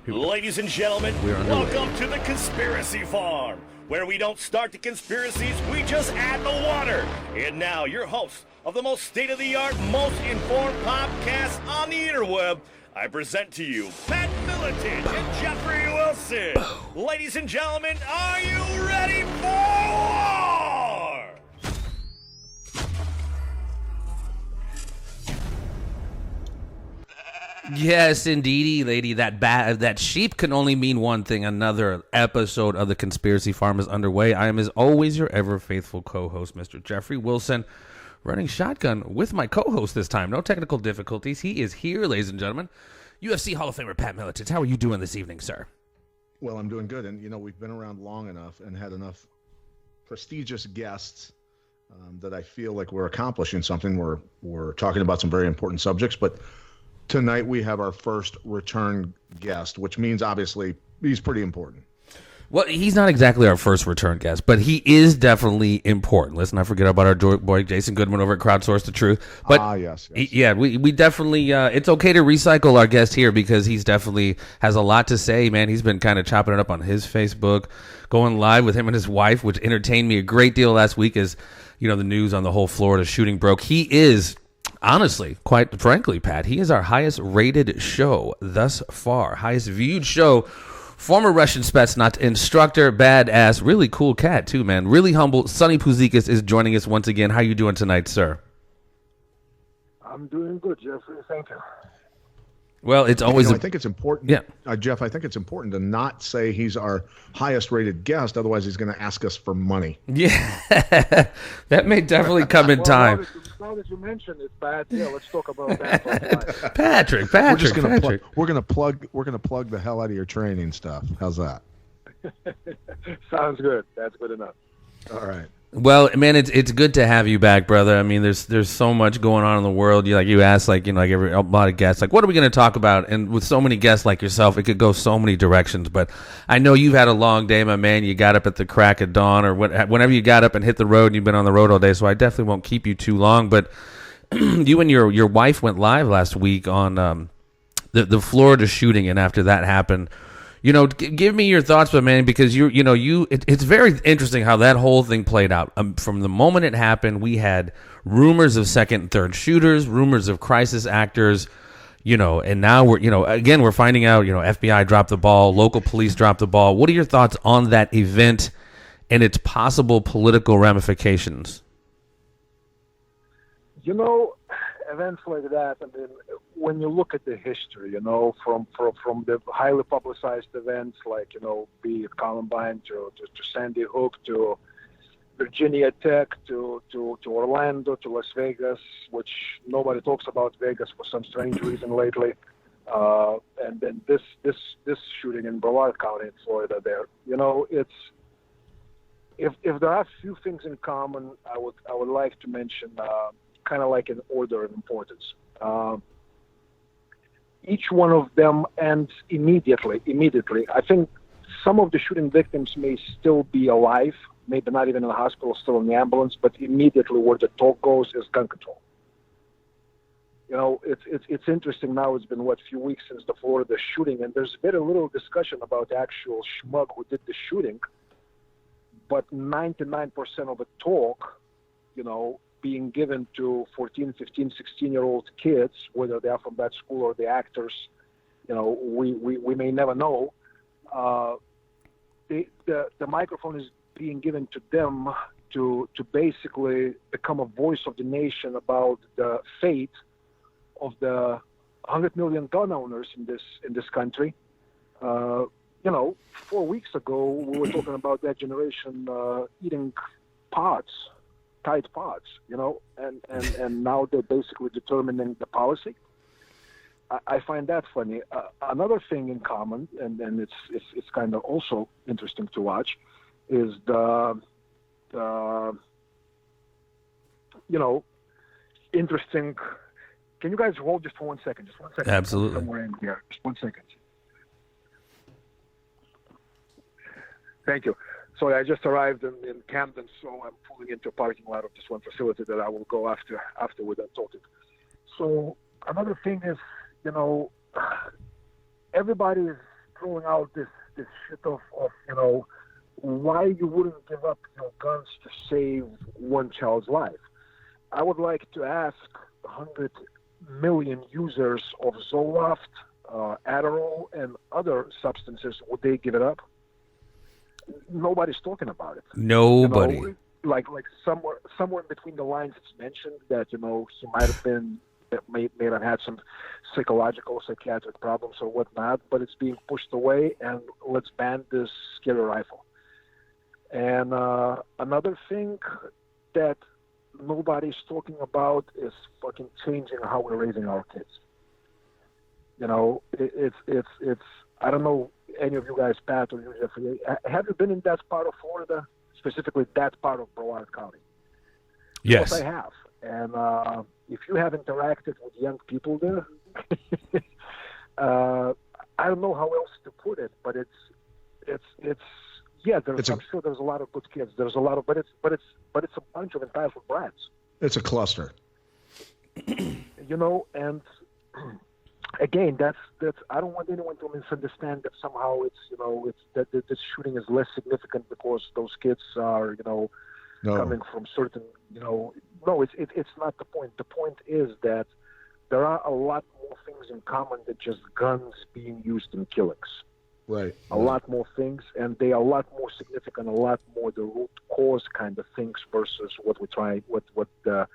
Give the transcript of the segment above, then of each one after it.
Ladies and gentlemen, welcome to the Conspiracy Farm, where we don't start the conspiracies, we just add the water. And now, your host of the most state-of-the-art, most informed podcast on the interweb, I present to you Pat Militant and Jeffrey Wilson. Ladies and gentlemen, are you ready for war? Yes, indeedy, lady. That sheep can only mean one thing. Another episode of the Conspiracy Farm is underway. I am, as always, your ever-faithful co-host, Mr. Jeffrey Wilson, running shotgun with my co-host this time. No technical difficulties. He is here, ladies and gentlemen. UFC Hall of Famer Pat Militant. How are you doing this evening, sir? Well, I'm doing good. And, we've been around long enough and had enough prestigious guests that I feel like we're accomplishing something. We're talking about some very important subjects, but tonight we have our first return guest, which means obviously he's pretty important. Well, he's not exactly our first return guest, but he is definitely important. Let's not forget about our boy Jason Goodman over at Crowdsource the Truth. But yes. We definitely, it's okay to recycle our guest here because he's definitely has a lot to say, man. He's been kind of chopping it up on his Facebook, going live with him and his wife, which entertained me a great deal last week as, the news on the whole Florida shooting broke. He is, honestly, quite frankly, Pat, he is our highest rated show thus far, highest viewed show. Former Russian Spetsnaz instructor, badass, really cool cat too, man. Really humble. Sonny Puzikas is joining us once again. How you doing tonight, sir? I'm doing good, Jeffrey. Thank you. Well, it's always. I think it's important. Yeah, Jeff. I think it's important to not say he's our highest rated guest. Otherwise, he's going to ask us for money. Yeah, that may definitely come in time. Now that you mentioned it, Pat, let's talk about that. Patrick. We're going to plug the hell out of your training stuff. How's that? Sounds good. That's good enough. All right. Well, man, it's good to have you back, brother. I mean, there's so much going on in the world. You asked, a lot of guests, what are we going to talk about? And with so many guests like yourself, it could go so many directions. But I know you've had a long day, my man. You got up at the crack of dawn, or whenever you got up and hit the road. And you've been on the road all day, so I definitely won't keep you too long. But you and your wife went live last week on the Florida shooting, and after that happened. Give me your thoughts, but man, because it's very interesting how that whole thing played out. From the moment it happened, we had rumors of second and third shooters, rumors of crisis actors, and now we're finding out, FBI dropped the ball, local police dropped the ball. What are your thoughts on that event and its possible political ramifications? Events like that, I mean, when you look at the history, from the highly publicized events like, be it Columbine to Sandy Hook to Virginia Tech to Orlando to Las Vegas, which nobody talks about Vegas for some strange reason lately, and then this shooting in Broward County in Florida. There, it's if there are a few things in common, I would like to mention. Kind of like an order of importance. Each one of them ends immediately. I think some of the shooting victims may still be alive, maybe not even in the hospital, still in the ambulance, but immediately where the talk goes is gun control. It's interesting now. It's been, a few weeks since the Florida shooting, and there's very little discussion about the actual schmuck who did the shooting, but 99% of the talk, being given to 14, 15, 16-year-old kids, whether they are from that school or the actors, we may never know. The microphone is being given to them to basically become a voice of the nation about the fate of the 100 million gun owners in this country. 4 weeks ago, we were talking about that generation eating tight pods, and now they're basically determining the policy. I find that funny. Another thing in common, and it's kind of also interesting to watch, is the interesting. Can you guys hold just for 1 second? Just 1 second. Absolutely. Somewhere in here. Just 1 second. Thank you. Sorry, I just arrived in Camden, so I'm pulling into a parking lot of this one facility that I will go after we're done talking. So another thing is, everybody is throwing out this shit of why you wouldn't give up your guns to save one child's life. I would like to ask 100 million users of Zoloft, Adderall, and other substances, would they give it up? Nobody's talking about it. Nobody. Like somewhere in between the lines, it's mentioned that he might have been, that may have had some psychiatric problems or whatnot, but it's being pushed away, and let's ban this scary rifle. And another thing that nobody's talking about is fucking changing how we're raising our kids. It's I don't know any of you guys, Pat or you, Jeffrey, have you been in that part of Florida, specifically that part of Broward County? Yes. Yes, I have. And if you have interacted with young people there, I don't know how else to put it, but I'm sure there's a lot of good kids. There's a lot of, but it's a bunch of entitled brats. It's a cluster. And again, that's I don't want anyone to misunderstand that somehow it's that this shooting is less significant because those kids are No. coming from certain no, it's not the point. The point is that there are a lot more things in common than just guns being used in killings. Right. A lot more things, and they are a lot more significant, a lot more the root cause kind of things versus what the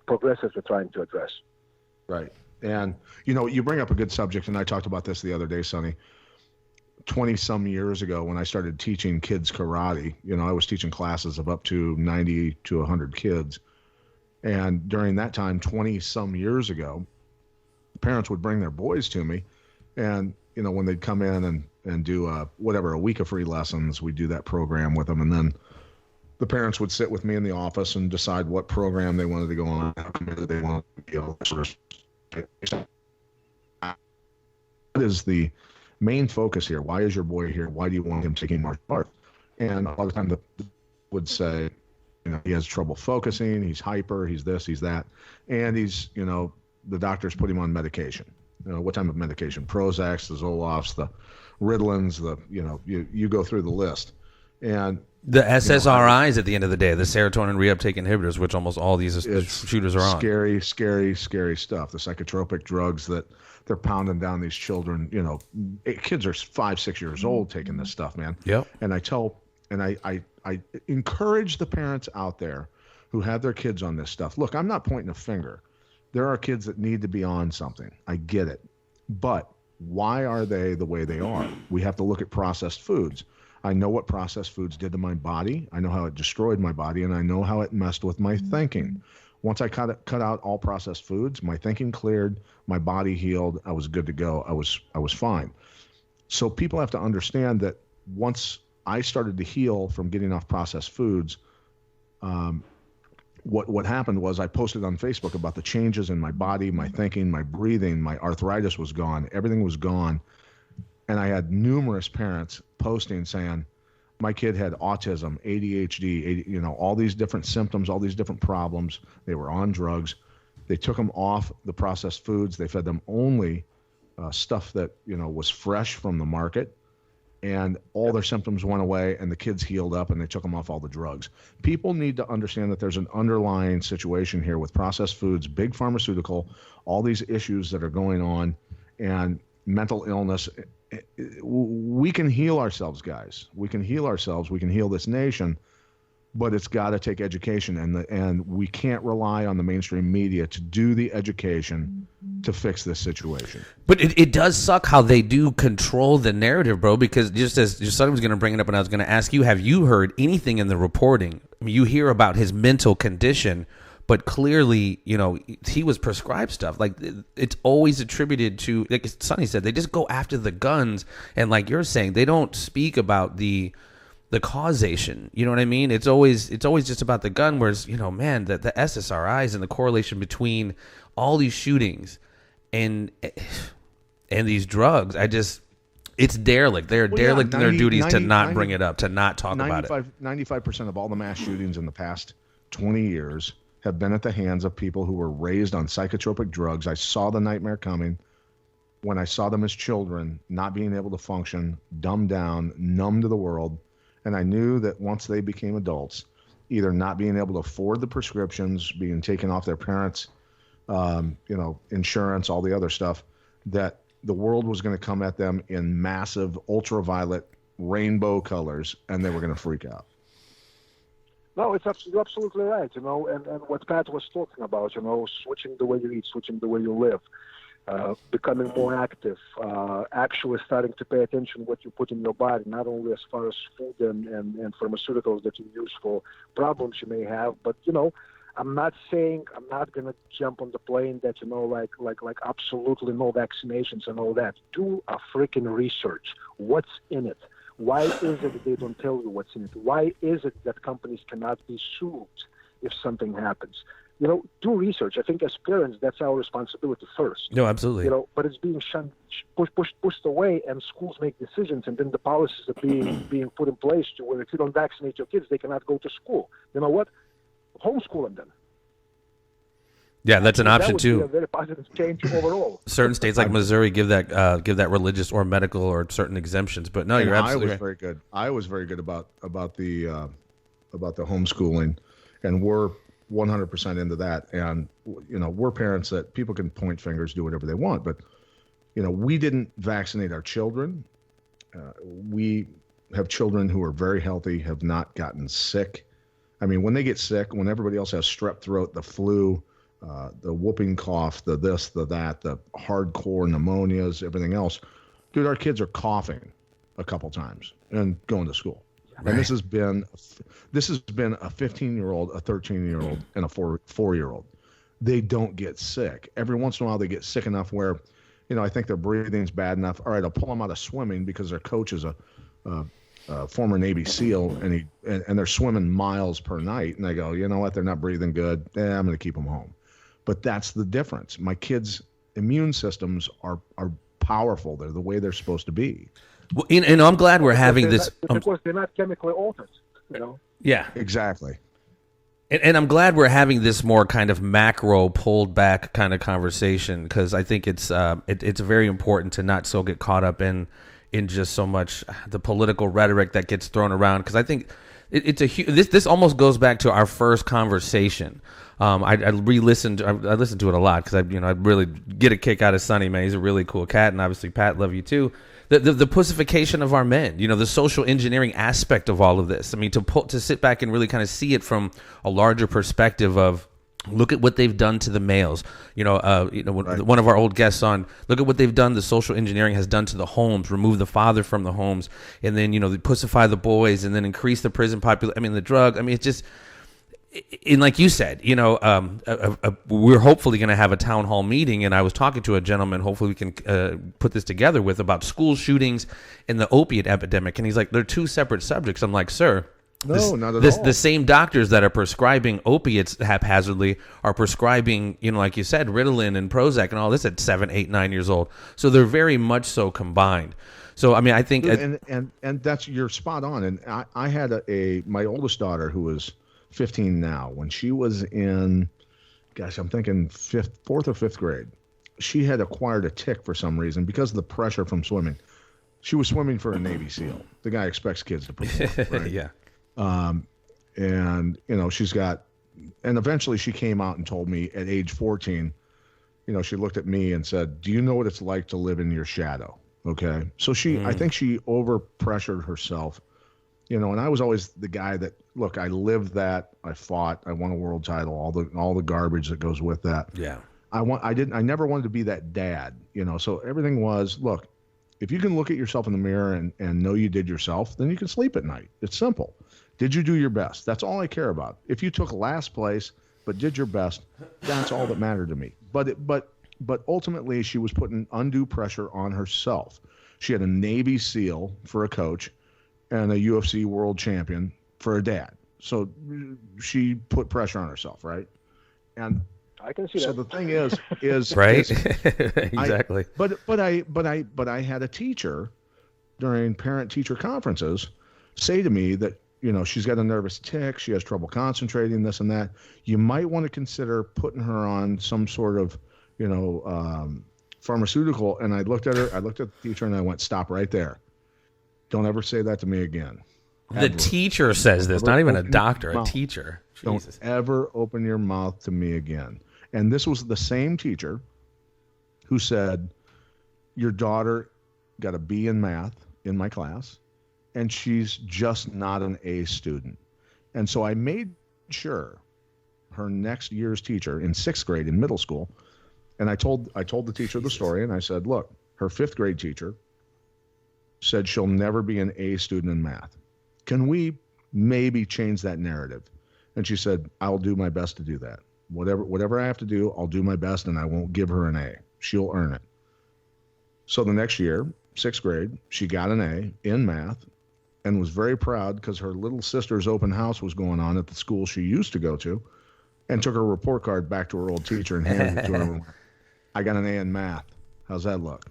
progressives are trying to address. Right. And, you bring up a good subject, and I talked about this the other day, Sonny. 20-some years ago when I started teaching kids karate, I was teaching classes of up to 90 to 100 kids. And during that time, 20-some years ago, parents would bring their boys to me, and, when they'd come in and do a week of free lessons, we'd do that program with them, and then the parents would sit with me in the office and decide what program they wanted to go on, how committed they wanted to be. What is the main focus here? Why is your boy here? Why do you want him taking martial arts? And a lot of the time, the would say, he has trouble focusing, he's hyper, he's this, he's that, and he's, the doctors put him on medication. What type of medication? Prozacs, the Zolofts, the Ritalins, you go through the list. And the SSRIs at the end of the day, the serotonin reuptake inhibitors, which almost all these shooters are on. Scary, scary, scary stuff. The psychotropic drugs that they're pounding down these children. Kids are 5-6 years old taking this stuff, man. Yep. And I encourage the parents out there who have their kids on this stuff. Look, I'm not pointing a finger. There are kids that need to be on something. I get it. But why are they the way they are? We have to look at processed foods. I know what processed foods did to my body. I know how it destroyed my body, and I know how it messed with my thinking. Once I cut out all processed foods, my thinking cleared, my body healed, I was good to go. I was fine. So people have to understand that once I started to heal from getting off processed foods, what happened was I posted on Facebook about the changes in my body, my thinking, my breathing, my arthritis was gone, everything was gone. And I had numerous parents posting saying, my kid had autism, ADHD, all these different symptoms, all these different problems. They were on drugs. They took them off the processed foods. They fed them only stuff that, was fresh from the market. And all their symptoms went away, and the kids healed up, and they took them off all the drugs. People need to understand that there's an underlying situation here with processed foods, big pharmaceutical, all these issues that are going on, and mental illness. We can heal ourselves, guys. We can heal ourselves. We can heal this nation, but it's got to take education, and we can't rely on the mainstream media to do the education to fix this situation. But it does suck how they do control the narrative, bro, because just as your son was going to bring it up and I was going to ask you, have you heard anything in the reporting? I mean, you hear about his mental condition, but clearly, he was prescribed stuff. Like, it's always attributed to, like Sonny said, they just go after the guns. And like you're saying, they don't speak about the causation. You know what I mean? It's always just about the gun, whereas, man, the SSRIs and the correlation between all these shootings and these drugs, it's derelict. They're derelict in their duties to not bring it up, to not talk about it. 95% of all the mass shootings in the past 20 years have been at the hands of people who were raised on psychotropic drugs. I saw the nightmare coming. when I saw them as children, not being able to function, dumbed down, numb to the world. And I knew that once they became adults, either not being able to afford the prescriptions, being taken off their parents' insurance, all the other stuff, that the world was going to come at them in massive ultraviolet rainbow colors, and they were going to freak out. No, you're absolutely right, and what Pat was talking about, switching the way you eat, switching the way you live, becoming more active, actually starting to pay attention what you put in your body, not only as far as food and pharmaceuticals that you use for problems you may have, but, I'm not saying I'm not going to jump on the plane that, like absolutely no vaccinations and all that. Do a freaking research. What's in it? Why is it that they don't tell you what's in it? Why is it that companies cannot be sued if something happens? Do research. I think as parents, that's our responsibility first. No, absolutely. But it's being pushed away, and schools make decisions, and then the policies are being put in place to where if you don't vaccinate your kids, they cannot go to school. You know what? Homeschool them then. Yeah, that's an option that would too. Be a very positive change overall. Certain states like Missouri give that religious or medical or certain exemptions, but no, you're absolutely right. Very good. I was very good about the homeschooling, and we're 100% into that. And we're parents that people can point fingers, do whatever they want, but we didn't vaccinate our children. We have children who are very healthy, have not gotten sick. I mean, when they get sick, when everybody else has strep throat, the flu, the whooping cough, the this, the that, the hardcore pneumonias, everything else, dude, our kids are coughing a couple times and going to school. Right. And this has been a 15-year-old, a 13-year-old, and a 4-year-old. They don't get sick. Every once in a while, they get sick enough where, I think their breathing's bad enough. All right, I'll pull them out of swimming because their coach is a former Navy SEAL, and they're swimming miles per night. And I go, you know what? They're not breathing good. I'm going to keep them home. But that's the difference. My kids' immune systems are powerful. They're the way they're supposed to be. Well, and I'm glad we're having this. Because they're not chemically altered, Yeah, exactly. And I'm glad we're having this more kind of macro, pulled back kind of conversation, because I think it's very important to not so get caught up in just so much the political rhetoric that gets thrown around. Because I think this almost goes back to our first conversation. I listened to it a lot because I really get a kick out of Sonny, man. He's a really cool cat, and obviously Pat, love you too. The pussification of our men, the social engineering aspect of all of this. I mean, to sit back and really kind of see it from a larger perspective of, look at what they've done to the males. Right. One of our old guests on, look at what they've done. The social engineering has done to the homes, remove the father from the homes, and then, they pussify the boys and then increase the prison population. I mean, the drug. I mean, it's just, and like you said, we're hopefully going to have a town hall meeting, and I was talking to a gentleman, hopefully we can put this together with, about school shootings and the opiate epidemic. And he's like, they're two separate subjects. I'm like, sir, no, not at all. The same doctors that are prescribing opiates haphazardly are prescribing, like you said, Ritalin and Prozac and all this at 7, 8, 9 years old. So they're very much so combined. So, I mean, I think... And that's, you're spot on. And I had my oldest daughter, who is 15 now, when she was in, I'm thinking 4th or 5th grade, she had acquired a tic for some reason because of the pressure from swimming. She was swimming for a Navy SEAL. The guy expects kids to perform, right? Yeah. And she's got, and eventually she came out and told me at age 14, she looked at me and said, do you know what it's like to live in your shadow? Okay. So I think she overpressured herself, and I was always the guy that, look, I lived that, I fought, I won a world title, all the garbage that goes with that. Yeah. I never wanted to be that dad, so everything was, look, if you can look at yourself in the mirror and know you did yourself, then you can sleep at night. It's simple. Did you do your best? That's all I care about. If you took last place but did your best, that's all that mattered to me. But ultimately, she was putting undue pressure on herself. She had a Navy SEAL for a coach and a UFC world champion for a dad. So she put pressure on herself, right? And I can see so that. The thing is right. Exactly. But I had a teacher during parent-teacher conferences say to me that, she's got a nervous tic, she has trouble concentrating, this and that. You might want to consider putting her on some sort of, pharmaceutical, and I looked at her, I looked at the teacher, and I went, "Stop right there. Don't ever say that to me again." The teacher says this, not even a doctor, a teacher. Jesus. Don't ever open your mouth to me again. And this was the same teacher who said, "Your daughter got a B in math in my class, and she's just not an A student." And so I made sure her next year's teacher in 6th grade in middle school, and I told the teacher the story, and I said, "Look, her 5th grade teacher said she'll never be an A student in math. Can we maybe change that narrative?" And she said, "I'll do my best to do that. Whatever I have to do, I'll do my best, and I won't give her an A. She'll earn it." So the next year, 6th grade, she got an A in math and was very proud because her little sister's open house was going on at the school she used to go to, and took her report card back to her old teacher and handed it to her and went, "I got an A in math. How's that look?"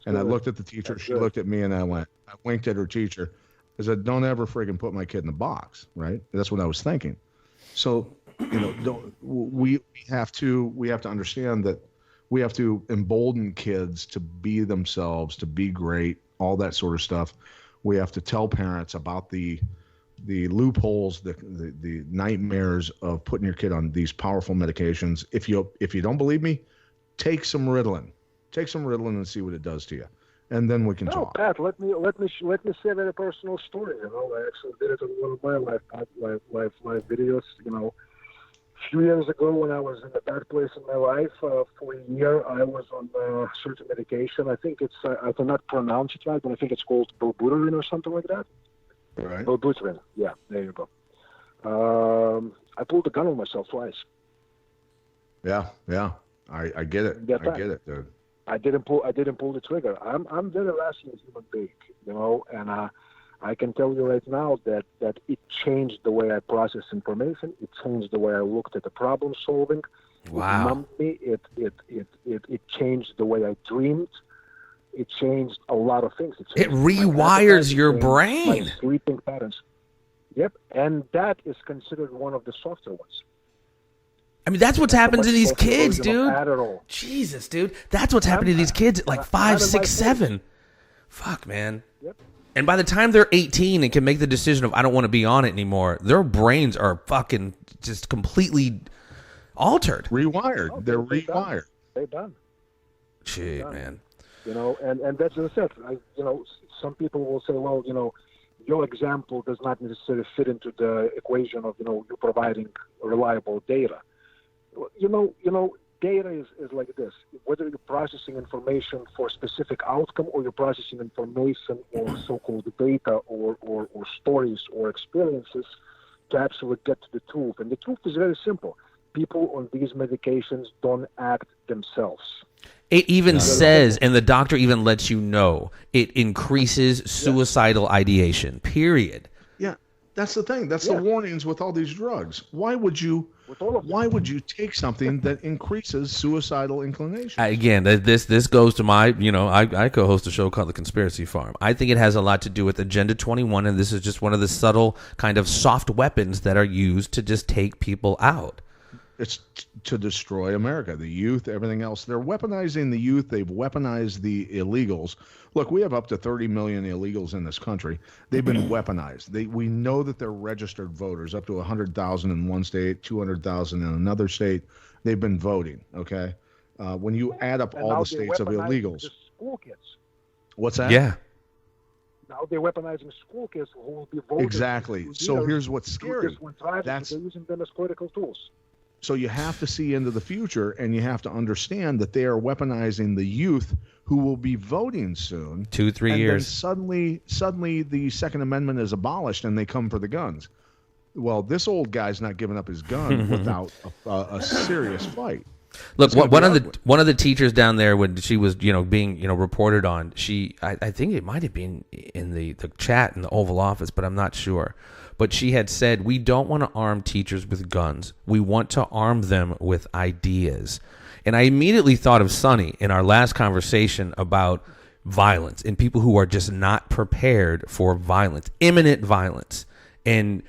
And I looked at the teacher. She looked at me, and I winked at her teacher. I said, "Don't ever friggin' put my kid in a box," right? That's what I was thinking. So, we have to understand that we have to embolden kids to be themselves, to be great, all that sort of stuff. We have to tell parents about the loopholes, the nightmares of putting your kid on these powerful medications. If you don't believe me, take some Ritalin. Take some Ritalin and see what it does to you, and then we can talk. Pat, let me say a very personal story. I actually did it on one of my live videos. A few years ago, when I was in a bad place in my life, for a year, I was on certain medication. I think it's I cannot pronounce it right, but I think it's called Bulbuturin or something like that. Right. Bulbuturin. Yeah, there you go. I pulled the gun on myself twice. Yeah. I get it. I get it, dude. I didn't pull the trigger. I'm very rational human being, and I can tell you right now that it changed the way I process information. It changed the way I looked at the problem solving. Wow. It numbed me. It changed the way I dreamed. It changed a lot of things. It rewires your brain. My sleeping patterns. Yep, and that is considered one of the softer ones. I mean, that's what's happened to these kids, dude. Jesus, dude. That's what's happening to these kids at like 5, 6, 7. Fuck, man. Yep. And by the time they're 18 and can make the decision of I don't want to be on it anymore, their brains are fucking just completely altered. Rewired. Oh, They're rewired. They're done. Shit, man. And that's what I said. Some people will say, well, your example does not necessarily fit into the equation of, you providing reliable data. Data is like this. Whether you're processing information for a specific outcome or you're processing information or so-called data or stories or experiences to actually get to the truth. And the truth is very simple. People on these medications don't act themselves. It even says, and the doctor even lets you know, it increases suicidal ideation, period. Yeah, that's the thing. That's the warnings with all these drugs. Why would you take something that increases suicidal inclination? Again, this goes to my, I co-host a show called The Conspiracy Farm. I think it has a lot to do with Agenda 21, and this is just one of the subtle kind of soft weapons that are used to just take people out. It's to destroy America, the youth, everything else. They're weaponizing the youth. They've weaponized the illegals. Look, we have up to 30 million illegals in this country. They've been weaponized. We know that they're registered voters, up to 100,000 in one state, 200,000 in another state. They've been voting, okay? When you add up all the states of illegals. The school kids. What's that? Yeah. Now they're weaponizing school kids who will be voting. Exactly. So here's what's scary. They're using them as political tools. So you have to see into the future, and you have to understand that they are weaponizing the youth who will be voting soon. 2-3 years. Then suddenly the Second Amendment is abolished, and they come for the guns. Well, this old guy's not giving up his gun without a serious fight. Look, one of the teachers down there when she was being reported on, I think it might have been in the chat in the Oval Office, but I'm not sure. But she had said, we don't want to arm teachers with guns. We want to arm them with ideas. And I immediately thought of Sonny in our last conversation about violence and people who are just not prepared for violence, imminent violence. And,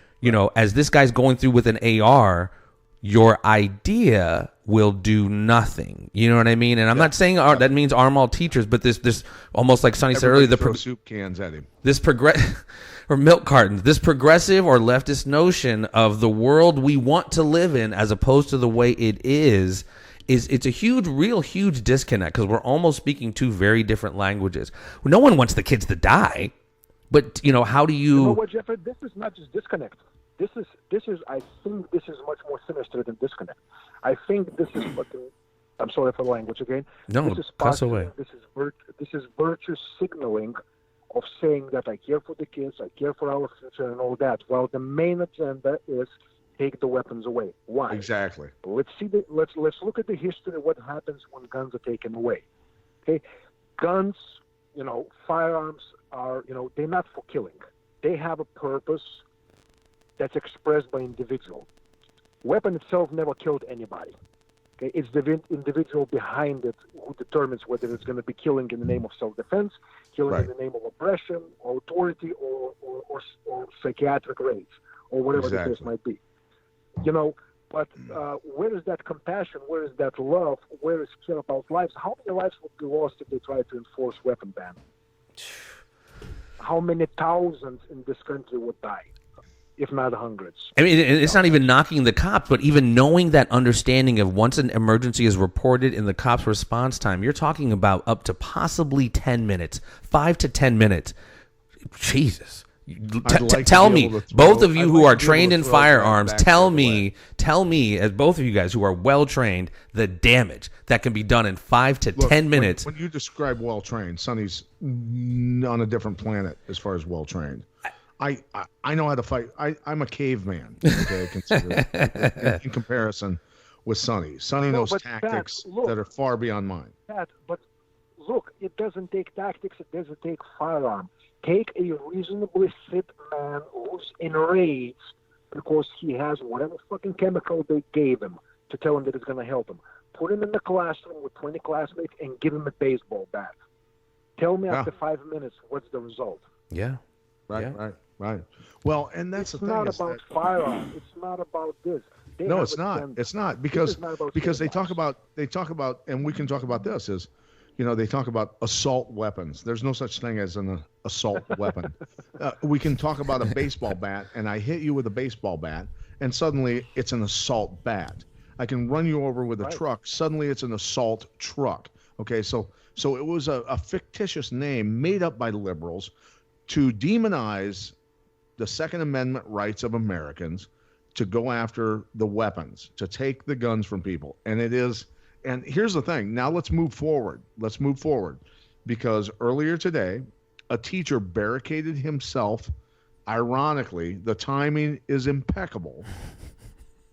as this guy's going through with an AR, your idea will do nothing. You know what I mean? And I'm not saying that means arm all teachers, but this almost like Sonny said earlier, throw soup cans at him. This or milk cartons, this progressive or leftist notion of the world we want to live in as opposed to the way it is it's a huge disconnect, because we're almost speaking two very different languages. No one wants the kids to die, but how do you? You know what, Jeffrey? This is not just disconnect. This is. I think this is much more sinister than disconnect. I think this is what. I'm sorry for the language again. No, this is cuss away. This is virtue signaling of saying that I care for the kids, I care for our future, and all that. Well, the main agenda is take the weapons away. Why? Exactly. Let's look at the history of what happens when guns are taken away. Okay, guns, firearms are, they're not for killing. They have a purpose that's expressed by individual. Weapon itself never killed anybody. Okay, it's the individual behind it who determines whether it's going to be killing in the name of self-defense, killing in the name of oppression, or authority, or psychiatric rage, or whatever the case might be. But where is that compassion? Where is that love? Where is care about lives? How many lives would be lost if they tried to enforce weapon ban? How many thousands in this country would die? If not hundreds. I mean, it's not even knocking the cops, but even knowing that understanding of once an emergency is reported in the cops' response time, you're talking about up to possibly 10 minutes, 5 to 10 minutes. Jesus. Tell me, both of you who are trained in firearms, tell me, as both of you guys who are well-trained, the damage that can be done in 5 to 10 minutes. When you describe well-trained, Sonny's on a different planet as far as well-trained. I know how to fight. I'm a caveman, okay, in comparison with Sonny. Sonny knows tactics that are far beyond mine. But look, it doesn't take tactics. It doesn't take firearm. Take a reasonably fit man who's enraged because he has whatever fucking chemical they gave him to tell him that it's going to help him. Put him in the classroom with 20 classmates and give him a baseball bat. Tell me after 5 minutes what's the result. Yeah. Right. Well, and that's the thing. It's not about firearms. It's not about this. No, it's not. It's not because they talk about, and we can talk about this is, they talk about assault weapons. There's no such thing as an assault weapon. We can talk about a baseball bat, and I hit you with a baseball bat, and suddenly it's an assault bat. I can run you over with a truck. Suddenly it's an assault truck. Okay, so it was a fictitious name made up by liberals to demonize the Second Amendment rights of Americans to go after the weapons, to take the guns from people. And here's the thing. Now let's move forward. Because earlier today, a teacher barricaded himself. Ironically, the timing is impeccable.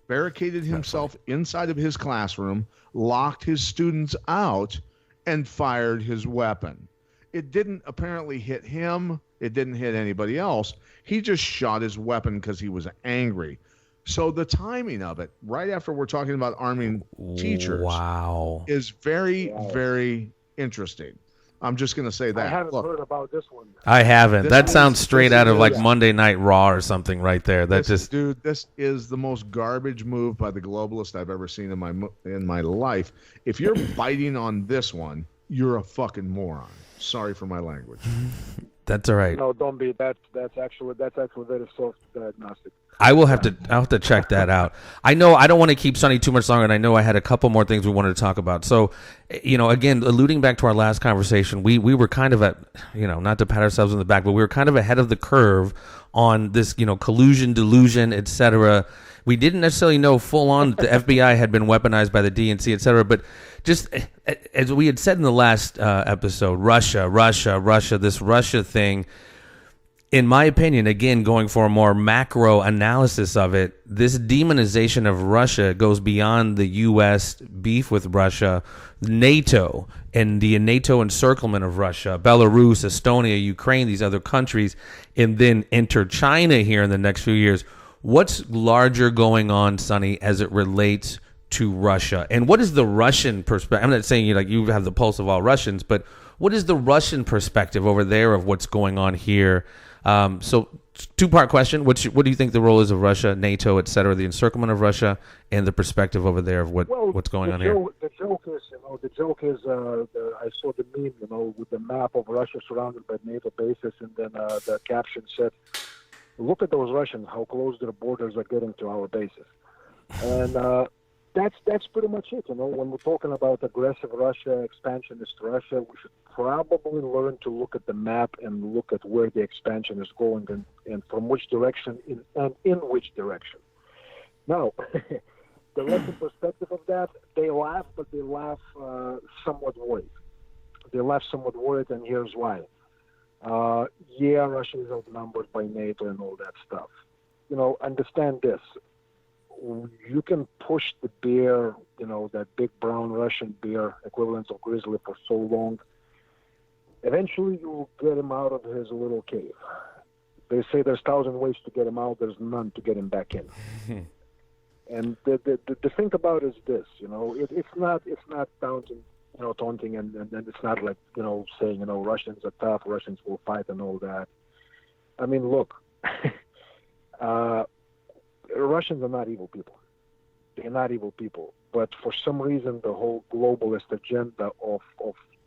Barricaded himself inside of his classroom, locked his students out, and fired his weapon. It didn't apparently hit him. It didn't hit anybody else. He just shot his weapon because he was angry. So the timing of it, right after we're talking about arming teachers, is very, very interesting. I'm just going to say that. I haven't heard about this one. I haven't. That sounds straight out of like Monday Night Raw or something right there. Dude, this is the most garbage move by the globalists I've ever seen in my life. If you're biting on this one, you're a fucking moron. Sorry for my language. That's all right. No, don't be. That's actually very soft diagnostic. I'll have to check that out. I know I don't want to keep Sonny too much longer, and I know I had a couple more things we wanted to talk about. So, again, alluding back to our last conversation, we were kind of at, not to pat ourselves on the back, but we were kind of ahead of the curve on this, collusion, delusion, etc. We didn't necessarily know full on that the FBI had been weaponized by the DNC, etc. But just as we had said in the last episode, Russia, this Russia thing. In my opinion, again, going for a more macro analysis of it, this demonization of Russia goes beyond the U.S. beef with Russia, NATO, and the NATO encirclement of Russia, Belarus, Estonia, Ukraine, these other countries, and then enter China here in the next few years. What's larger going on, Sonny, as it relates to Russia? And what is the Russian perspective? I'm not saying you have the pulse of all Russians, but what is the Russian perspective over there of what's going on here? So two-part question. What do you think the role is of Russia, NATO, et cetera, the encirclement of Russia, and the perspective over there of what's going on here? The joke is, I saw the meme, with the map of Russia surrounded by NATO bases, and then the caption said, "Look at those Russians, how close their borders are getting to our bases." And that's pretty much it. When we're talking about aggressive Russia, expansionist Russia, we should probably learn to look at the map and look at where the expansion is going and from which direction and in which direction. Now, the Russian perspective of that, they laugh, but they laugh somewhat worried. They laugh somewhat worried, and here's why. Russia is outnumbered by NATO and all that stuff. Understand this. You can push the bear, that big brown Russian bear, equivalent of grizzly, for so long. Eventually, you will get him out of his little cave. They say there's 1,000 ways to get him out. There's none to get him back in. And the thing about it is this, it's not taunting, and it's not like, saying, Russians are tough, Russians will fight and all that. I mean, look, Russians are not evil people. They're not evil people. But for some reason, the whole globalist agenda of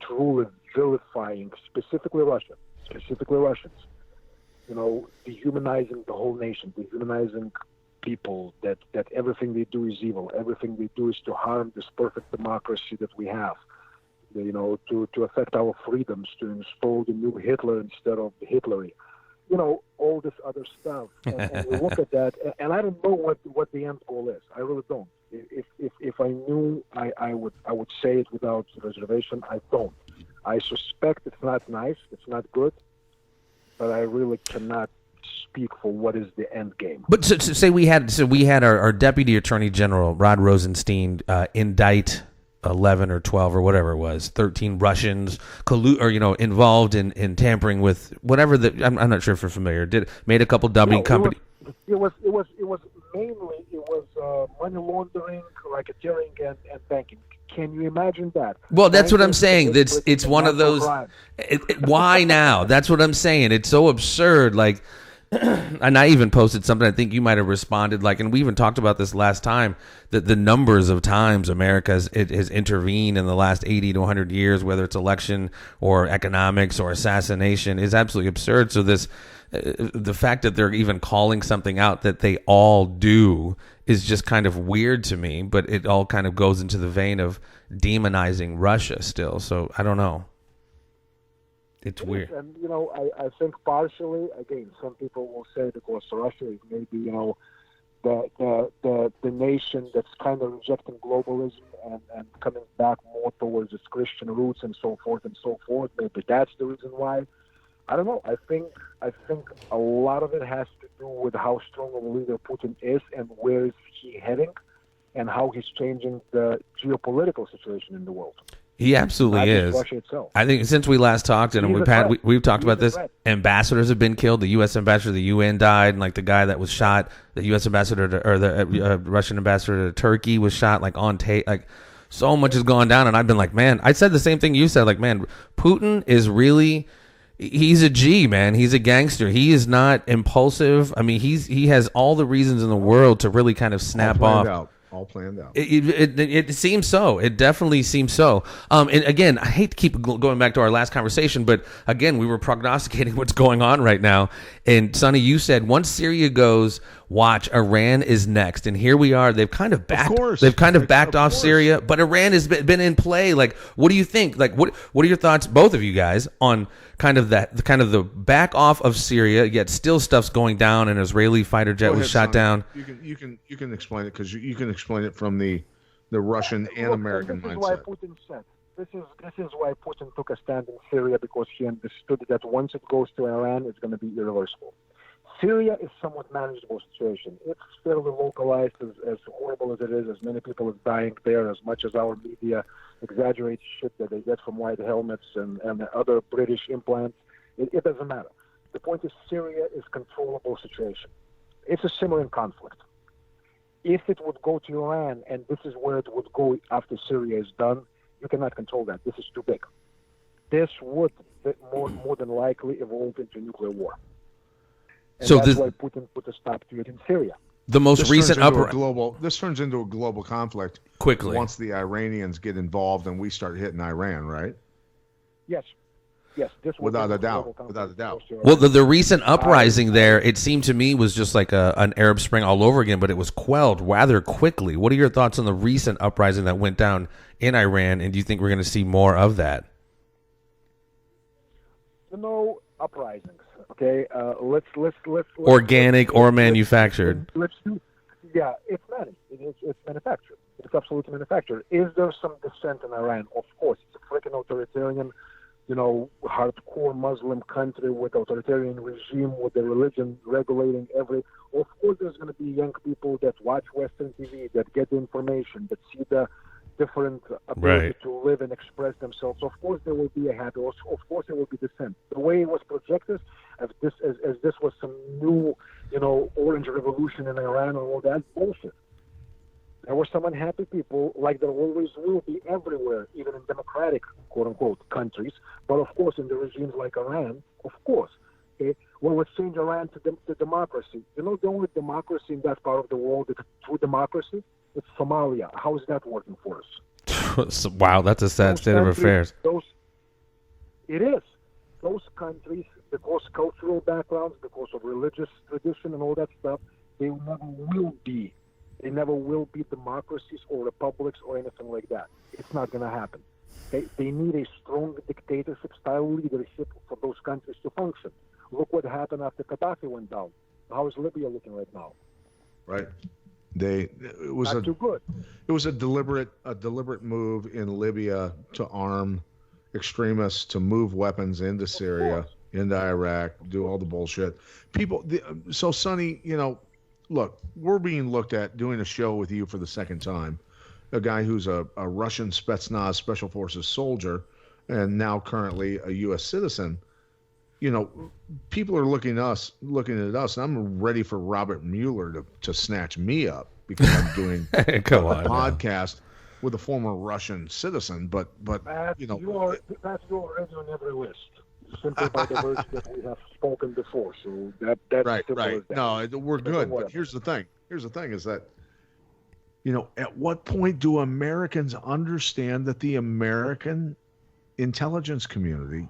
truly vilifying, specifically Russians, dehumanizing the whole nation, dehumanizing people, that everything they do is evil, everything they do is to harm this perfect democracy that we have, to affect our freedoms, to install the new Hitler instead of the Hitlery. All this other stuff. And we look at that, and I don't know what the end goal is. I really don't. If I knew, I would say it without reservation. I don't. I suspect it's not nice, it's not good, but I really cannot speak for what is the end game. But say we had our Deputy Attorney General Rod Rosenstein indict 11 or 12 or whatever it was, 13 Russians involved in tampering with whatever I'm not sure if you're familiar. Made a couple dubbing companies. It was mainly money laundering, racketeering, and banking. Can you imagine that? Well, that's what I'm saying. It's one of those. Why now? That's what I'm saying. It's so absurd. Like, and I even posted something. I think you might have responded. And we even talked about this last time. That the numbers of times America has intervened in the last 80 to 100 years, whether it's election or economics or assassination, is absolutely absurd. So the fact that they're even calling something out that they all do is just kind of weird to me, but it all kind of goes into the vein of demonizing Russia still. So I don't know. It's weird. And, I think partially, again, some people will say because Russia is maybe, the nation that's kind of rejecting globalism and coming back more towards its Christian roots and so forth and so forth. Maybe that's the reason why. I don't know. I think a lot of it has to do with how strong of a leader Putin is and where is he heading and how he's changing the geopolitical situation in the world. He absolutely is. Russia itself. I think since we last talked, and we've talked about this, ambassadors have been killed. The U.S. ambassador to the UN died, and the guy that was shot, the U.S. ambassador the Russian ambassador to Turkey was shot, on tape. So much has gone down, and I've been like, man, I said the same thing you said. Man, Putin is really. He's a G, man. He's a gangster. He is not impulsive. I mean, he has all the reasons in the world to really kind of snap off. All planned out. It seems so. It definitely seems so. And again, I hate to keep going back to our last conversation, but again, we were prognosticating what's going on right now. And Sonny, you said once Syria goes, watch, Iran is next. And here we are. They've kind of backed. They've kind of backed off Syria, but Iran has been in play. What do you think? What are your thoughts, both of you guys, on the back off of Syria? Yet still stuff's going down. An Israeli fighter jet was shot down. You can explain it because you can explain it from the Russian and American mindset. This is why Putin took a stand in Syria, because he understood that once it goes to Iran, it's going to be irreversible. Syria is somewhat manageable situation. It's fairly localized, as horrible as it is, as many people are dying there, as much as our media exaggerates shit that they get from white helmets and other British implants. It doesn't matter. The point is Syria is a controllable situation. It's a simmering conflict. If it would go to Iran, and this is where it would go after Syria is done, you cannot control that. This is too big. This would more than likely evolve into nuclear war. And So that's this, why Putin put a stop to it in Syria. the most recent This turns into a global conflict quickly once the Iranians get involved and we start hitting Iran, right? Yes. Yes, this without a doubt. Well, the recent uprising there, it seemed to me, was just like an Arab Spring all over again, but it was quelled rather quickly. What are your thoughts on the recent uprising that went down in Iran, and do you think we're going to see more of that? Uprisings. Okay, let's organic or manufactured. Let's do. Yeah, it's manufactured. It's absolutely manufactured. Is there some dissent in Iran? Of course, it's a freaking authoritarian, hardcore Muslim country with authoritarian regime, with the religion regulating every. Of course, there's going to be young people that watch Western TV, that get the information, that see the different ability to live and express themselves. Of course, there will be a habit. Of course, there will be dissent. The way it was projected, as this was some new, orange revolution in Iran and all that bullshit. There were some unhappy people, like there always will be everywhere, even in democratic, quote-unquote, countries. But, of course, in the regimes like Iran, of course. Okay? Well, let's change Iran to democracy. The only democracy in that part of the world that's true democracy, it's Somalia. How is that working for us? Wow, that's a sad state of affairs. It is. Those countries, because cultural backgrounds, because of religious tradition and all that stuff, they never will be democracies or republics or anything like that. It's not going to happen. They need a strong dictatorship-style leadership for those countries to function. Look what happened after Gaddafi went down. How is Libya looking right now? Right. It was not too good. It was a deliberate move in Libya to arm extremists, to move weapons into Syria, into Iraq, do all the bullshit. So Sonny, look, we're being looked at doing a show with you for the second time. A guy who's a Russian Spetsnaz Special Forces soldier and now currently a U.S. citizen. People are looking at us, and I'm ready for Robert Mueller to snatch me up because I'm doing a podcast with a former Russian citizen. But you're already on every list, simply by the words that we have spoken before. So that's right. That. No, we're good. But here's the thing. Is that at what point do Americans understand that the American intelligence community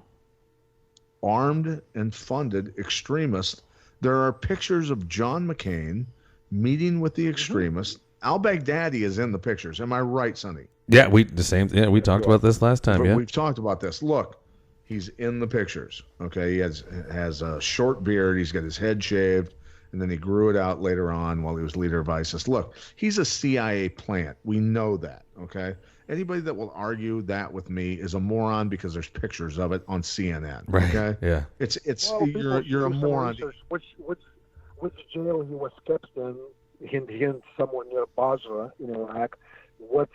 armed and funded extremists? There are pictures of John McCain meeting with the extremists. Al-Baghdadi is in the pictures. Am I right, Sonny? Yeah, we talked about this last time. Yeah, we've talked about this. Look, he's in the pictures. Okay, he has a short beard. He's got his head shaved, and then he grew it out later on while he was leader of ISIS. Look, he's a CIA plant. We know that. Okay. Anybody that will argue that with me is a moron because there's pictures of it on CNN. Right. Okay. Yeah. You're a moron. Which jail he was kept in? Hint somewhere near Basra in Iraq. What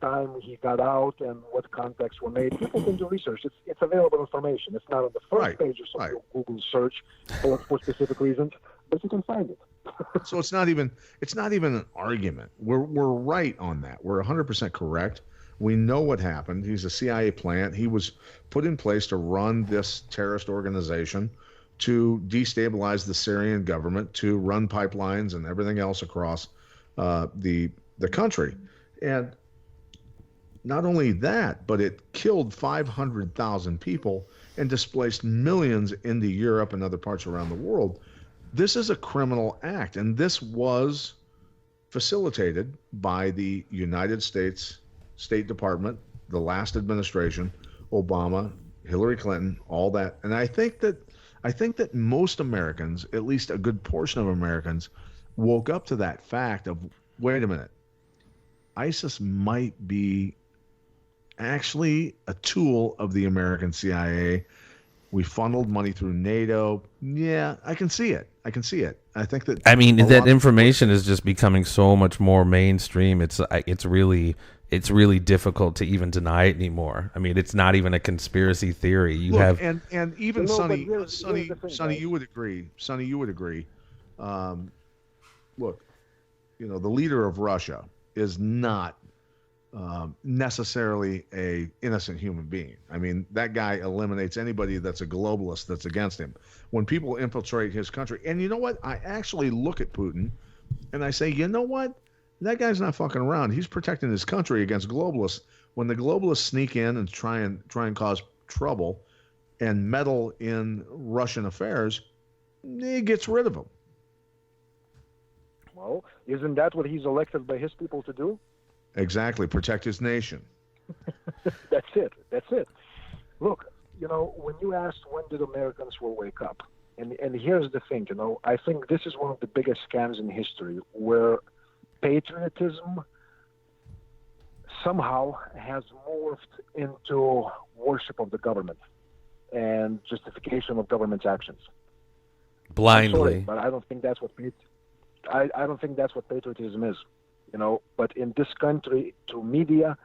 time he got out and what contacts were made. People can do research. It's available information. It's not on the first pages of your Google search for specific reasons, but you can find it. So it's not even an argument. We're right on that. We're 100% correct. We know what happened. He's a CIA plant. He was put in place to run this terrorist organization, to destabilize the Syrian government, to run pipelines and everything else across the country. And not only that, but it killed 500,000 people and displaced millions into Europe and other parts around the world. This is a criminal act, and this was facilitated by the United States State Department, the last administration, Obama, Hillary Clinton, all that. And I think that most Americans, at least a good portion of Americans, woke up to that fact of, wait a minute, ISIS might be actually a tool of the American CIA. We funneled money through NATO. Yeah, I can see it. I think that. I mean, that information is just becoming so much more mainstream. It's really difficult to even deny it anymore. I mean, it's not even a conspiracy theory. And even Sonny, you would agree. Sonny, you would agree. Look, the leader of Russia is not necessarily a innocent human being. I mean, that guy eliminates anybody that's a globalist that's against him. When people infiltrate his country, and you know what? I actually look at Putin and I say, you know what? That guy's not fucking around. He's protecting his country against globalists. When the globalists sneak in and try and cause trouble and meddle in Russian affairs, he gets rid of them. Well, isn't that what he's elected by his people to do? Exactly. Protect his nation. That's it. Look, when you asked when did Americans will wake up, and here's the thing, I think this is one of the biggest scams in history where patriotism somehow has morphed into worship of the government and justification of government's actions. Blindly. I'm sorry, but I don't think that's what I don't think that's what patriotism is. But in this country, through media,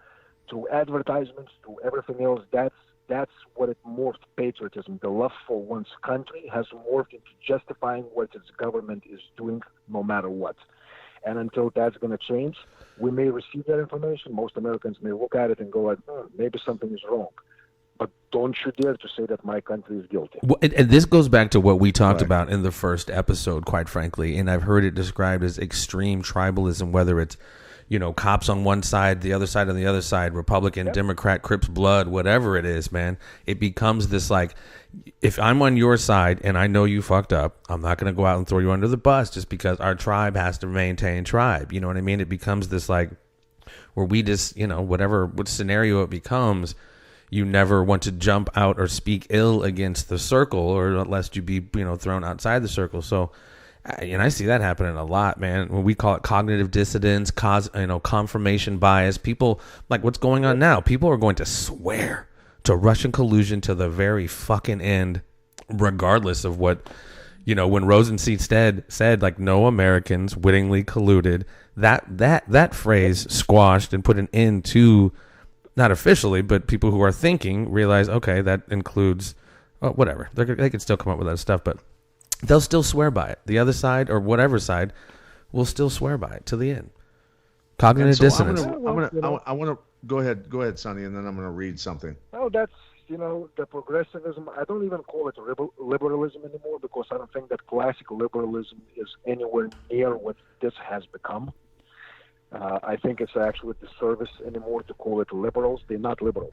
through advertisements, through everything else, that's what it morphed patriotism. The love for one's country has morphed into justifying what its government is doing, no matter what. And until that's going to change, we may receive that information. Most Americans may look at it and go like, maybe something is wrong. But don't you dare to say that my country is guilty. Well, and this goes back to what we talked about in the first episode, quite frankly. And I've heard it described as extreme tribalism, whether it's, cops on one side, the other side on the other side, Republican, Democrat, Crips, Blood, whatever it is, man. It becomes this like, if I'm on your side and I know you fucked up, I'm not going to go out and throw you under the bus just because our tribe has to maintain tribe. You know what I mean? It becomes this like where we just, what scenario it becomes, you never want to jump out or speak ill against the circle, or lest you be, thrown outside the circle. So, and I see that happening a lot, man. When we call it cognitive dissonance, confirmation bias, people like what's going on now. People are going to swear to Russian collusion to the very fucking end, regardless of what, when Rosenstein said like no Americans wittingly colluded, that phrase squashed and put an end to, not officially, but people who are thinking realize, okay, that includes whatever. They could still come up with that stuff, but they'll still swear by it. The other side or whatever side will still swear by it to the end. Cognitive dissonance. I want to go ahead, Sonny, and then I'm going to read something. No, that's the progressivism. I don't even call it liberalism anymore because I don't think that classical liberalism is anywhere near what this has become. I think it's actually a disservice anymore to call it liberals. They're not liberals.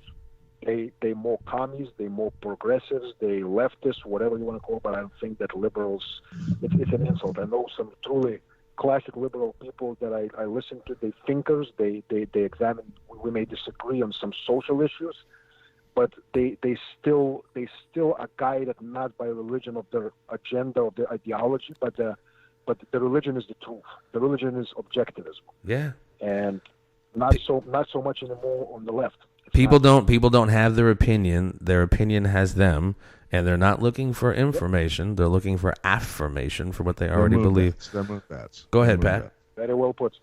They more commies, they more progressives, they leftists, whatever you want to call it, but I don't think that liberals, it's an insult. I know some truly classic liberal people that I listen to, they thinkers, they examine, we may disagree on some social issues, but they still are guided not by religion of their agenda or their ideology, but the religion is the truth. The religion is objectivism. Yeah. And not so much anymore on the left. People don't have their opinion. Their opinion has them, and they're not looking for information. They're looking for affirmation for what they already believe. Go ahead, Pat. Very well put.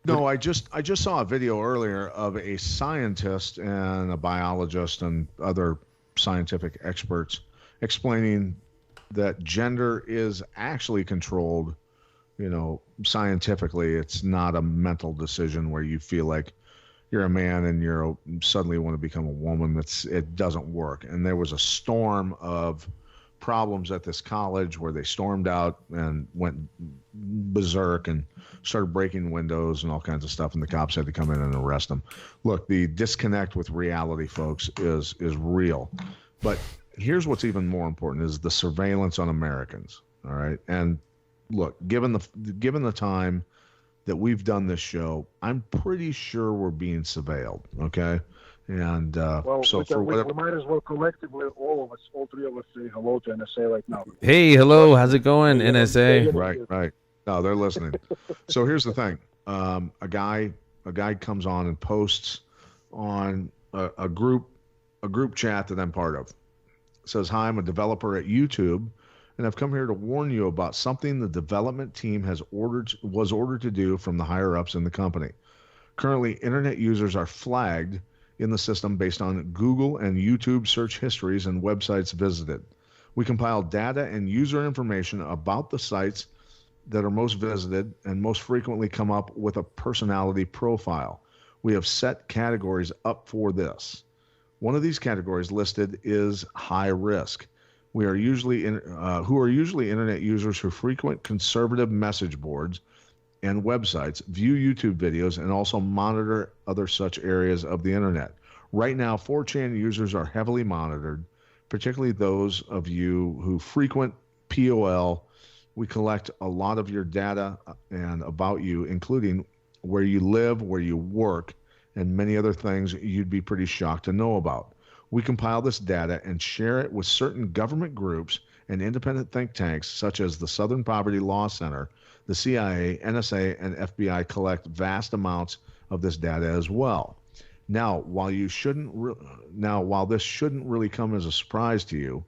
No, I just saw a video earlier of a scientist and a biologist and other scientific experts explaining that gender is actually controlled, scientifically. It's not a mental decision where you feel like you're a man and you suddenly want to become a woman. It doesn't work. And there was a storm of problems at this college where they stormed out and went berserk and started breaking windows and all kinds of stuff, and the cops had to come in and arrest them. Look, the disconnect with reality, folks, is real. But here's what's even more important is the surveillance on Americans. All right. And look, given the time that we've done this show, I'm pretty sure we're being surveilled. Okay. And so for whatever, we might as well collectively, all of us, all three of us, say hello to NSA right now. Hey, hello, how's it going, NSA? Right. No, they're listening. So here's the thing: a guy comes on and posts on a group chat that I'm part of. Says, "Hi, I'm a developer at YouTube, and I've come here to warn you about something the development team was ordered to do from the higher ups in the company. Currently, internet users are flagged in the system based on Google and YouTube search histories and websites visited. We compile data and user information about the sites that are most visited and most frequently come up with a personality profile. We have set categories up for this. One of these categories listed is high risk. Who are usually internet users who frequent conservative message boards and websites, view YouTube videos, and also monitor other such areas of the internet. Right now, 4chan users are heavily monitored, particularly those of you who frequent POL. We collect a lot of your data and about you, including where you live, where you work, and many other things you'd be pretty shocked to know about. We compile this data and share it with certain government groups and independent think tanks such as the Southern Poverty Law Center. The CIA, NSA, and FBI collect vast amounts of this data as well. Now, while this shouldn't really come as a surprise to you,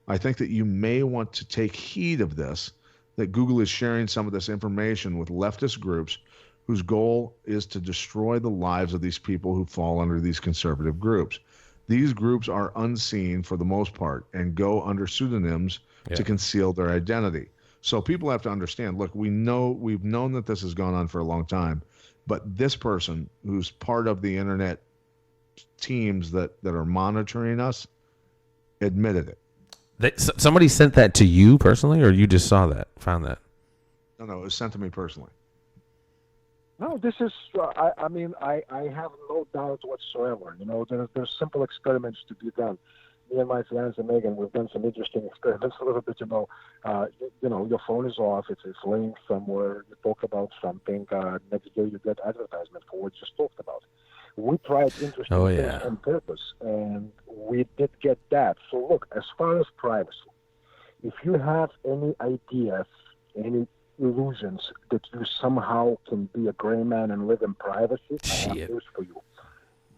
I think that you may want to take heed of this, that Google is sharing some of this information with leftist groups whose goal is to destroy the lives of these people who fall under these conservative groups. These groups are unseen for the most part and go under pseudonyms to conceal their identity. So people have to understand, look, we've known that this has gone on for a long time, but this person who's part of the internet teams that are monitoring us admitted it. Somebody sent that to you personally, or you just found that? No, it was sent to me personally. No, this is, I have no doubt whatsoever. There's simple experiments to be done. Me and my fiance Megan, we've done some interesting experiments a little bit. Your phone is off, it's laying somewhere, you talk about something, next day you get advertisement for what you just talked about. We tried interesting things on purpose, and we did get that. So look, as far as privacy, if you have any ideas, any illusions that you somehow can be a gray man and live in privacy, I have news for you.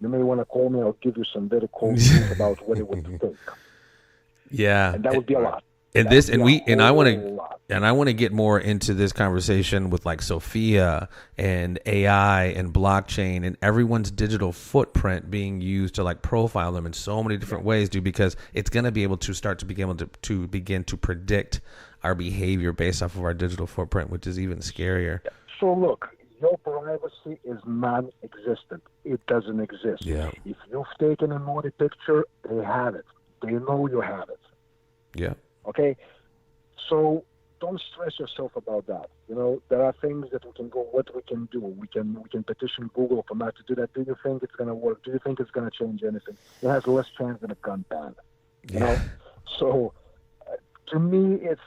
You may want to call me. I'll give you some very cool news about what it would take. Yeah, and that would be a lot. I want to get more into this conversation with like Sophia and AI and blockchain and everyone's digital footprint being used to like profile them in so many different ways, dude. Because it's going to be able to start to begin to predict our behavior based off of our digital footprint, which is even scarier. So look, your privacy is non-existent. It doesn't exist. Yeah. If you've taken a naughty picture, they have it. They know you have it. Yeah. Okay? So don't stress yourself about that. There are things that what we can do. We can petition Google for not to do that. Do you think it's going to work? Do you think it's going to change anything? It has less chance than a gun ban. You know? So to me, it's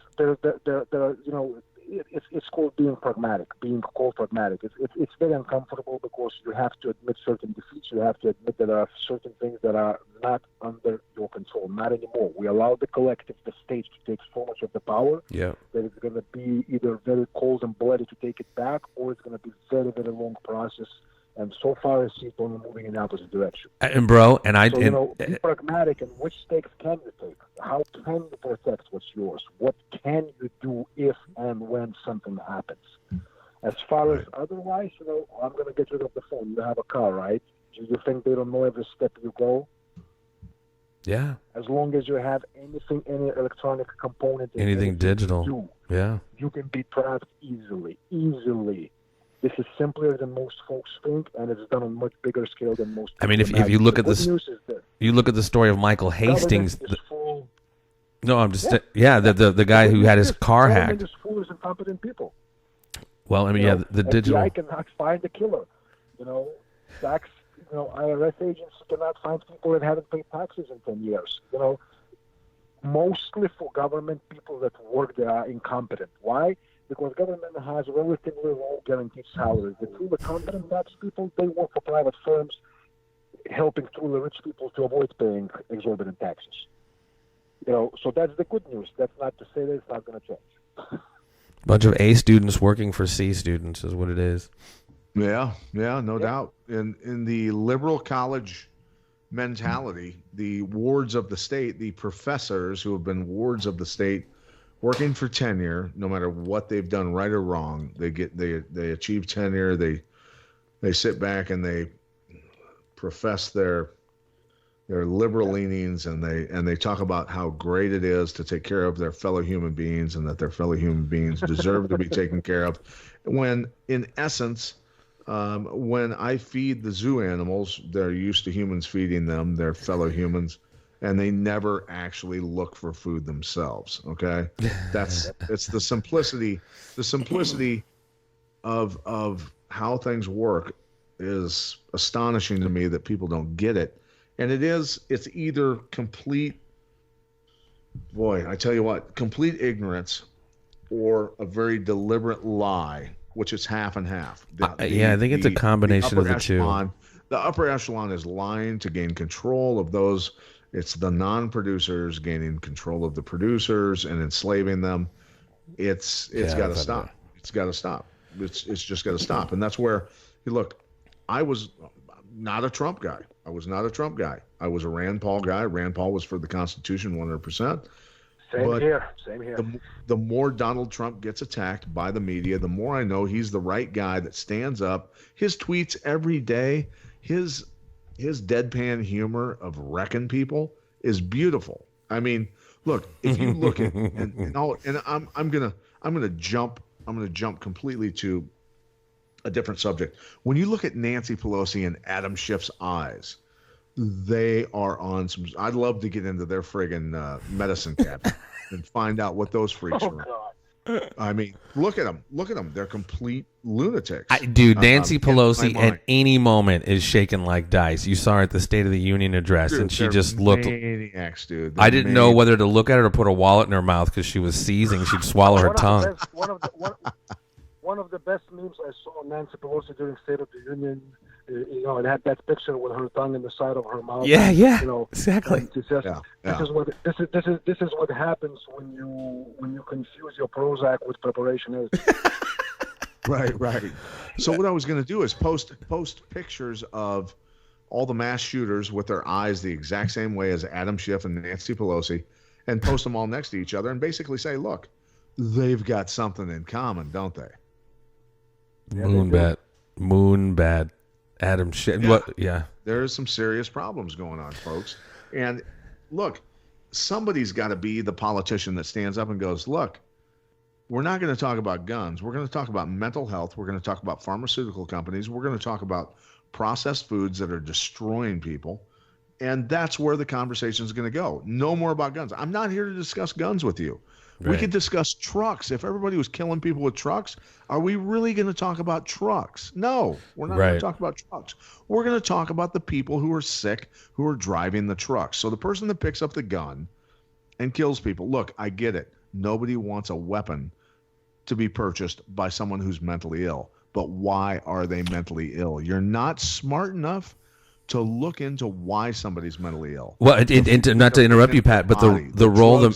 it's called being pragmatic. It's very uncomfortable because you have to admit certain defeats. You have to admit that there are certain things that are not under your control, not anymore. We allow the collective, the state, to take so much of the power that it's going to be either very cold and bloody to take it back, or it's going to be very, very long process. And so far, I see it only moving in the opposite direction. And bro, be pragmatic. And which steps can you take? How can you protect what's yours? What can you do if and when something happens? As far as otherwise, I'm going to get rid of the phone. You have a car, right? Do you think they don't know every step you go? Yeah. As long as you have anything, any electronic component, anything digital, you can be trapped easily. This is simpler than most folks think, and it's done on a much bigger scale than most. I mean, if you look at this, you look at the story of Michael Hastings. The guy who had his car hacked. Just fools and competent people. Well, I mean, the digital. FBI cannot find the killer. Tax. IRS agents cannot find people that haven't paid taxes in 10 years. Mostly for government people that work there are incompetent. Why? Because government has relatively low guaranteed salaries. The truly competent tax people, they work for private firms, helping truly rich people to avoid paying exorbitant taxes. So that's the good news. That's not to say that it's not going to change. Bunch of A students working for C students is what it is. Yeah, no doubt. In the liberal college mentality, the wards of the state, the professors who have been wards of the state, working for tenure, no matter what they've done, right or wrong, they achieve tenure. They sit back and they profess their liberal leanings, and they talk about how great it is to take care of their fellow human beings, and that their fellow human beings deserve to be taken care of. When in essence, When I feed the zoo animals, they're used to humans feeding them, their fellow humans, and they never actually look for food themselves. Okay, it's the simplicity of how things work is astonishing to me that people don't get it. And it's either complete, boy, I tell you what, complete ignorance or a very deliberate lie, which is half and half. I think it's a combination of the two. The upper echelon is lying to gain control of those. It's the non-producers gaining control of the producers and enslaving them. It's got to stop. It's got to stop. It's just got to stop. And that's where, look, I was not a Trump guy. I was a Rand Paul guy. Rand Paul was for the Constitution 100%. Same here. The more Donald Trump gets attacked by the media, the more I know he's the right guy that stands up. His tweets every day, his deadpan humor of wrecking people is beautiful. I mean, look, if you look at I'm gonna jump completely to a different subject. When you look at Nancy Pelosi and Adam Schiff's eyes, they are on some. I'd love to get into their friggin' medicine cabinet and find out what those freaks are. God. I mean, look at them. They're complete lunatics. Nancy Pelosi at any moment is shaking like dice. You saw her at the State of the Union address, and she just looked. Maniacs, dude. I didn't know whether to look at her or put a wallet in her mouth because she was seizing. She'd swallow her tongue. One of the best memes I saw Nancy Pelosi during State of the Union. It had that picture with her tongue in the side of her mouth. Yeah, exactly. This is what happens when you confuse your Prozac with preparation is. Right. So what I was going to do is post pictures of all the mass shooters with their eyes the exact same way as Adam Schiff and Nancy Pelosi, and post them all next to each other, and basically say, look, they've got something in common, don't they? Moonbat. Adam Schiff. There's some serious problems going on, folks. And look, somebody's got to be the politician that stands up and goes, look, we're not going to talk about guns. We're going to talk about mental health. We're going to talk about pharmaceutical companies. We're going to talk about processed foods that are destroying people. And that's where the conversation is going to go. No more about guns. I'm not here to discuss guns with you. Right. We could discuss trucks. If everybody was killing people with trucks, are we really going to talk about trucks? No, we're not going to talk about trucks. We're going to talk about the people who are sick, who are driving the trucks. So the person that picks up the gun and kills people, look, I get it. Nobody wants a weapon to be purchased by someone who's mentally ill. But why are they mentally ill? You're not smart enough to look into why somebody's mentally ill. Well, not to interrupt you, Pat, but the role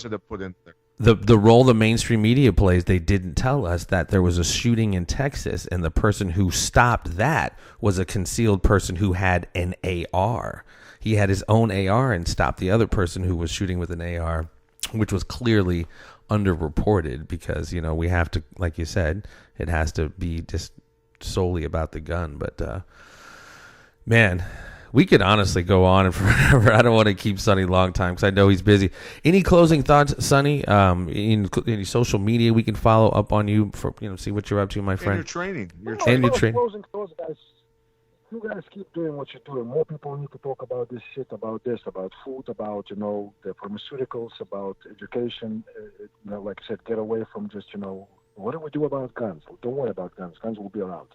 the role the mainstream media plays, they didn't tell us that there was a shooting in Texas, and the person who stopped that was a concealed person who had an AR. He had his own AR and stopped the other person who was shooting with an AR, which was clearly underreported because, we have to, like you said, it has to be just solely about the gun. But, man, we could honestly go on and forever. I don't want to keep Sonny a long time because I know he's busy. Any closing thoughts, Sonny? Any social media we can follow up on you for, see what you're up to, my friend? And your training. Closing thoughts, guys. You guys keep doing what you're doing. More people need to talk about this shit, about food, about, the pharmaceuticals, about education. Like I said, get away from just, what do we do about guns? Don't worry about guns. Guns will be around.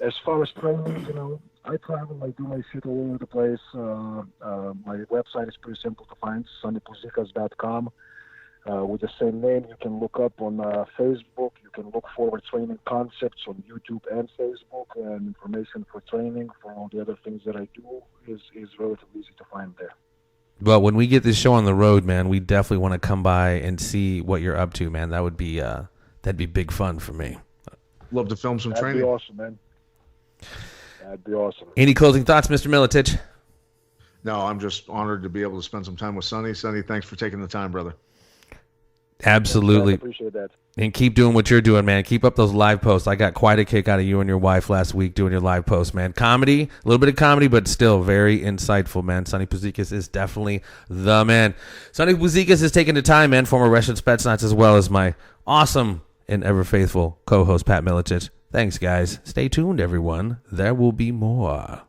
As far as training, I travel, I do my shit all over the place. My website is pretty simple to find, sonnypuzikas.com. With the same name, you can look up on Facebook. You can look for training concepts on YouTube and Facebook, and information for training for all the other things that I do is relatively easy to find there. Well, when we get this show on the road, man, we definitely want to come by and see what you're up to, man. That would be that'd be big fun for me. Love to film some training. That'd be awesome, man. That'd be awesome. Any closing thoughts, Mr. Militich? No, I'm just honored to be able to spend some time with Sonny. Sonny, thanks for taking the time, brother. Absolutely. I appreciate that. And keep doing what you're doing, man. Keep up those live posts. I got quite a kick out of you and your wife last week doing your live posts, man. Comedy, a little bit of comedy, but still very insightful, man. Sonny Puzikas is definitely the man. Sonny Puzikas is taking the time, man. Former Russian Spetsnaz, as well as my awesome and ever faithful co-host, Pat Militich. Thanks, guys. Stay tuned, everyone. There will be more.